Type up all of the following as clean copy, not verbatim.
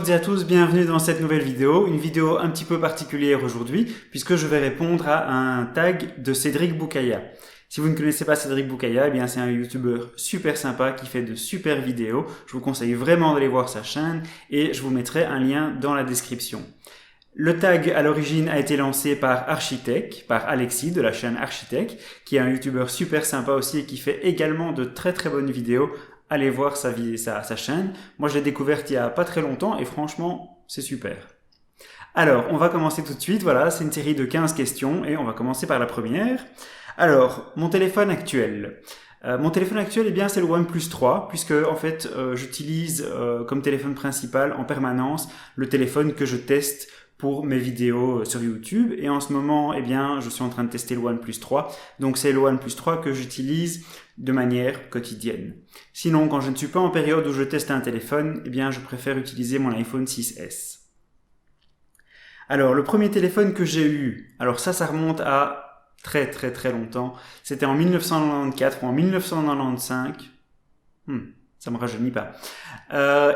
toutes et à tous, bienvenue dans cette nouvelle vidéo, une vidéo un petit peu particulière aujourd'hui puisque je vais répondre à un tag de Cédric Boukaya. Si vous ne connaissez pas Cédric Boukaya, eh bien c'est un youtubeur super sympa qui fait de super vidéos. Je vous conseille vraiment d'aller voir sa chaîne et je vous mettrai un lien dans la description. Le tag à l'origine a été lancé par Architech, par Alexis de la chaîne Architech, qui est un youtubeur super sympa aussi et qui fait également de très très bonnes vidéos. Allez voir sa chaîne. Moi, je l'ai découverte il y a pas très longtemps et franchement, c'est super. Alors, on va commencer tout de suite. Voilà, c'est une série de 15 questions et on va commencer par la première. Alors, mon téléphone actuel. Mon téléphone actuel, eh bien, c'est le OnePlus 3 puisque, en fait, j'utilise comme téléphone principal en permanence le téléphone que je teste pour mes vidéos sur YouTube. Et en ce moment, eh bien, je suis en train de tester le OnePlus 3. Donc, c'est le OnePlus 3 que j'utilise de manière quotidienne. Sinon, quand je ne suis pas en période où je teste un téléphone, eh bien, je préfère utiliser mon iPhone 6S. Alors, le premier téléphone que j'ai eu, alors ça remonte à très très très longtemps. C'était en 1994 ou en 1995. Ça me rajeunit pas.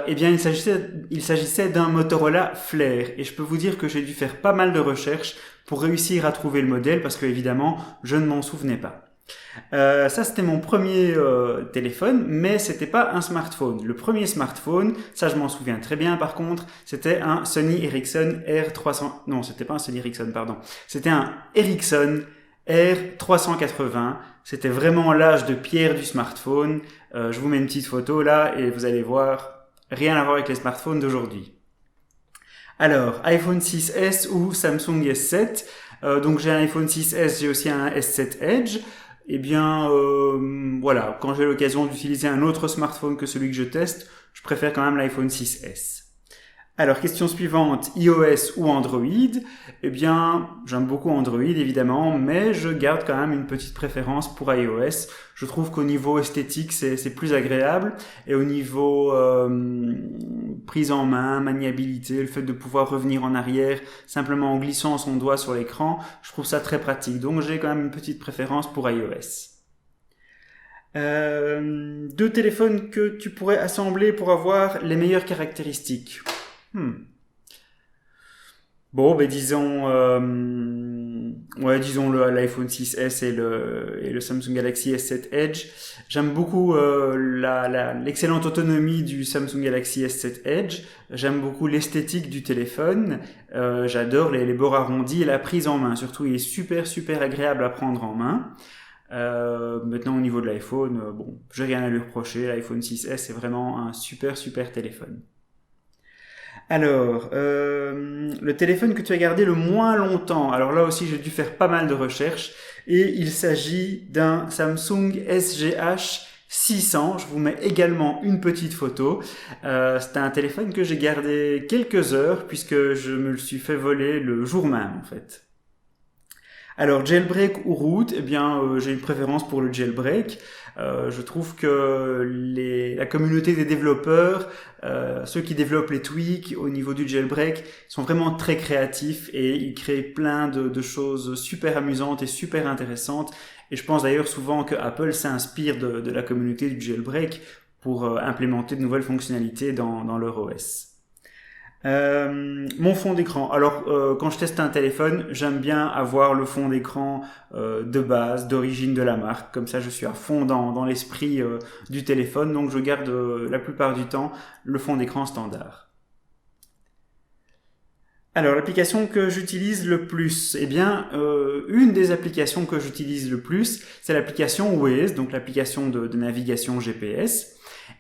Eh bien, il s'agissait d'un Motorola Flare. Et je peux vous dire que j'ai dû faire pas mal de recherches pour réussir à trouver le modèle parce que, évidemment, je ne m'en souvenais pas. Ça, c'était mon premier téléphone, mais c'était pas un smartphone. Le premier smartphone, ça je m'en souviens très bien par contre, c'était un Sony Ericsson R300... Non, c'était pas un Sony Ericsson, pardon. C'était un Ericsson R380. C'était vraiment l'âge de pierre du smartphone. Je vous mets une petite photo là et vous allez voir, rien à voir avec les smartphones d'aujourd'hui. Alors, iPhone 6S ou Samsung S7. Donc j'ai un iPhone 6S, j'ai aussi un S7 Edge. Eh bien, voilà, quand j'ai l'occasion d'utiliser un autre smartphone que celui que je teste, je préfère quand même l'iPhone 6S. Alors, question suivante, iOS ou Android? Eh bien, j'aime beaucoup Android, évidemment, mais je garde quand même une petite préférence pour iOS. Je trouve qu'au niveau esthétique, c'est plus agréable. Et au niveau prise en main, maniabilité, le fait de pouvoir revenir en arrière simplement en glissant son doigt sur l'écran, je trouve ça très pratique. Donc, j'ai quand même une petite préférence pour iOS. Deux téléphones que tu pourrais assembler pour avoir les meilleures caractéristiques. Bon, ben disons l'iPhone 6S et le Samsung Galaxy S7 Edge. J'aime beaucoup l'excellente autonomie du Samsung Galaxy S7 Edge. J'aime beaucoup l'esthétique du téléphone. J'adore les bords arrondis et la prise en main. Surtout, il est super super agréable à prendre en main. Maintenant, au niveau de l'iPhone, bon, j'ai rien à lui reprocher. L'iPhone 6S est vraiment un super super téléphone. Alors, le téléphone que tu as gardé le moins longtemps. Alors là aussi, j'ai dû faire pas mal de recherches. Et il s'agit d'un Samsung SGH 600. Je vous mets également une petite photo. C'est un téléphone que j'ai gardé quelques heures puisque je me le suis fait voler le jour même en fait. Alors, jailbreak ou root, eh bien, j'ai une préférence pour le jailbreak. Je trouve que la communauté des développeurs, ceux qui développent les tweaks au niveau du jailbreak, sont vraiment très créatifs et ils créent plein de choses super amusantes et super intéressantes. Et je pense d'ailleurs souvent que Apple s'inspire de la communauté du jailbreak pour implémenter de nouvelles fonctionnalités dans leur OS. Mon fond d'écran. Alors, quand je teste un téléphone, j'aime bien avoir le fond d'écran de base, d'origine de la marque. Comme ça, je suis à fond dans l'esprit du téléphone. Donc, je garde la plupart du temps le fond d'écran standard. Alors, l'application que j'utilise le plus, eh bien, une des applications que j'utilise le plus, c'est l'application Waze, donc l'application de navigation GPS.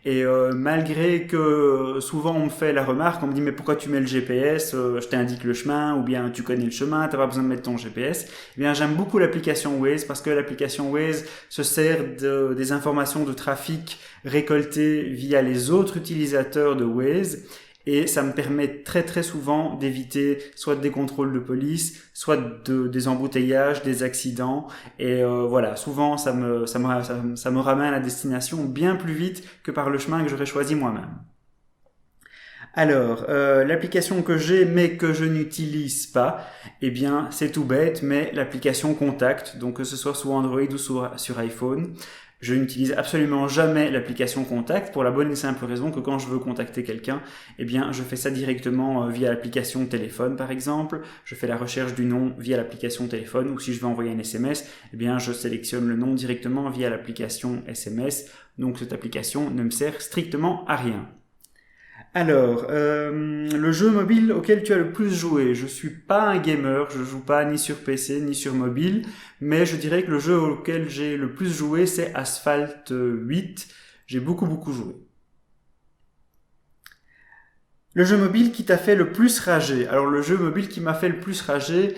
Et malgré que souvent on me fait la remarque, on me dit mais pourquoi tu mets le GPS, je t'indique le chemin, ou bien tu connais le chemin, t'as pas besoin de mettre ton GPS. Eh bien j'aime beaucoup l'application Waze parce que l'application Waze se sert des informations de trafic récoltées via les autres utilisateurs de Waze. Et ça me permet très très souvent d'éviter soit des contrôles de police, soit des embouteillages, des accidents. Et voilà, souvent ça me ramène à destination bien plus vite que par le chemin que j'aurais choisi moi-même. Alors, l'application que j'ai mais que je n'utilise pas, eh bien, c'est tout bête, mais l'application Contact, donc que ce soit sur Android ou sur iPhone, je n'utilise absolument jamais l'application Contact pour la bonne et simple raison que quand je veux contacter quelqu'un, eh bien, je fais ça directement via l'application téléphone, par exemple. Je fais la recherche du nom via l'application téléphone, ou si je veux envoyer un SMS, eh bien, je sélectionne le nom directement via l'application SMS. Donc, cette application ne me sert strictement à rien. Alors, le jeu mobile auquel tu as le plus joué. Je suis pas un gamer, je joue pas ni sur PC ni sur mobile, mais je dirais que le jeu auquel j'ai le plus joué, c'est Asphalt 8. J'ai beaucoup joué. Le jeu mobile qui t'a fait le plus rager. Alors, le jeu mobile qui m'a fait le plus rager,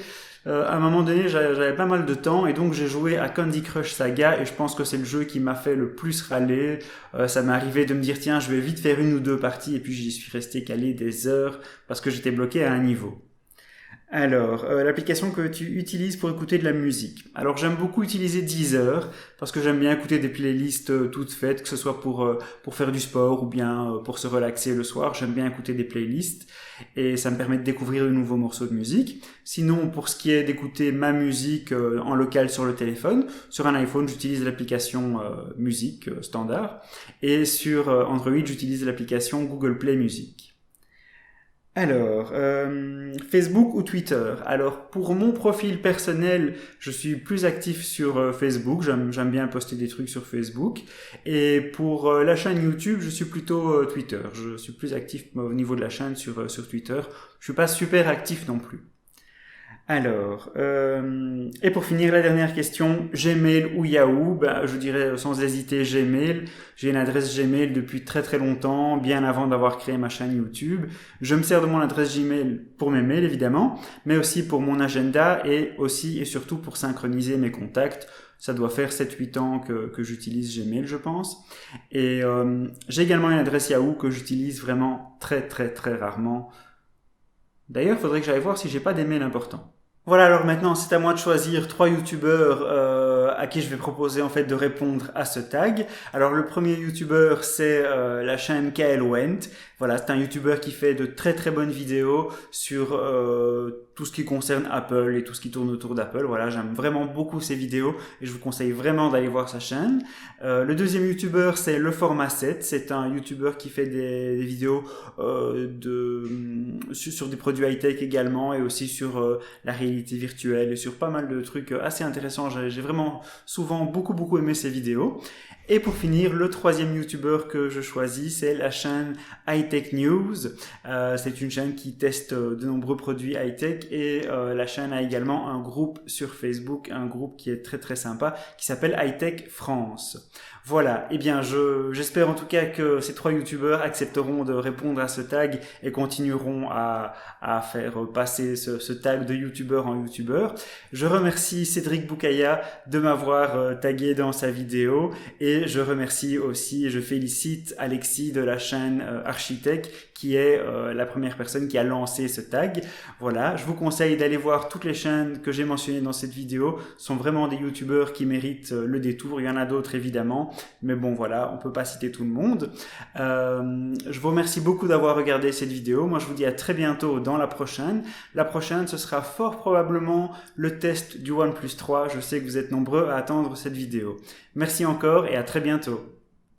à un moment donné, j'avais pas mal de temps et donc j'ai joué à Candy Crush Saga et je pense que c'est le jeu qui m'a fait le plus râler. Ça m'est arrivé de me dire tiens, je vais vite faire une ou deux parties et puis j'y suis resté calé des heures parce que j'étais bloqué à un niveau. Alors, l'application que tu utilises pour écouter de la musique. Alors, j'aime beaucoup utiliser Deezer parce que j'aime bien écouter des playlists toutes faites, que ce soit pour faire du sport ou bien pour se relaxer le soir. J'aime bien écouter des playlists et ça me permet de découvrir de nouveaux morceaux de musique. Sinon, pour ce qui est d'écouter ma musique en local sur le téléphone, sur un iPhone, j'utilise l'application musique standard et sur Android, j'utilise l'application Google Play Music. Alors, Facebook ou Twitter? Alors, pour mon profil personnel, je suis plus actif sur Facebook. J'aime bien poster des trucs sur Facebook. Et pour la chaîne YouTube, je suis plutôt Twitter. Je suis plus actif au niveau de la chaîne sur Twitter. Je suis pas super actif non plus. Alors, et pour finir, la dernière question, Gmail ou Yahoo? Ben, je dirais sans hésiter Gmail. J'ai une adresse Gmail depuis très longtemps, bien avant d'avoir créé ma chaîne YouTube. Je me sers de mon adresse Gmail pour mes mails, évidemment, mais aussi pour mon agenda et aussi et surtout pour synchroniser mes contacts. Ça doit faire 7-8 ans que j'utilise Gmail, je pense. Et j'ai également une adresse Yahoo que j'utilise vraiment très rarement. D'ailleurs, il faudrait que j'aille voir si j'ai pas des mails importants. Voilà, alors maintenant c'est à moi de choisir trois youtubeurs à qui je vais proposer en fait de répondre à ce tag. Alors le premier youtubeur c'est la chaîne KL Went. Voilà, c'est un youtubeur qui fait de très bonnes vidéos sur tout ce qui concerne Apple et tout ce qui tourne autour d'Apple. Voilà, j'aime vraiment beaucoup ses vidéos et je vous conseille vraiment d'aller voir sa chaîne. Le deuxième youtubeur c'est Le Format 7. C'est un youtubeur qui fait des vidéos sur des produits high-tech également et aussi sur la réalité virtuelle et sur pas mal de trucs assez intéressants. J'ai vraiment souvent beaucoup aimé ces vidéos. Et pour finir, le troisième youtubeur que je choisis, c'est la chaîne High-Tech News. C'est une chaîne qui teste de nombreux produits high-tech et la chaîne a également un groupe sur Facebook, un groupe qui est très sympa, qui s'appelle High-Tech France. Voilà, eh bien j'espère en tout cas que ces trois youtubeurs accepteront de répondre à ce tag et continueront à faire passer ce tag de youtubeur en youtubeur. Je remercie Cédric Boukaya de m'avoir tagué dans sa vidéo et je remercie aussi et je félicite Alexis de la chaîne Architect qui est la première personne qui a lancé ce tag. Voilà, je vous conseille d'aller voir toutes les chaînes que j'ai mentionnées dans cette vidéo. Ce sont vraiment des youtubeurs qui méritent le détour. Il y en a d'autres évidemment, mais bon voilà, on peut pas citer tout le monde. Je vous remercie beaucoup d'avoir regardé cette vidéo. Moi je vous dis à très bientôt dans la prochaine. La prochaine ce sera fort probablement le test du OnePlus 3. Je sais que vous êtes nombreux à attendre cette vidéo. Merci encore et à très bientôt.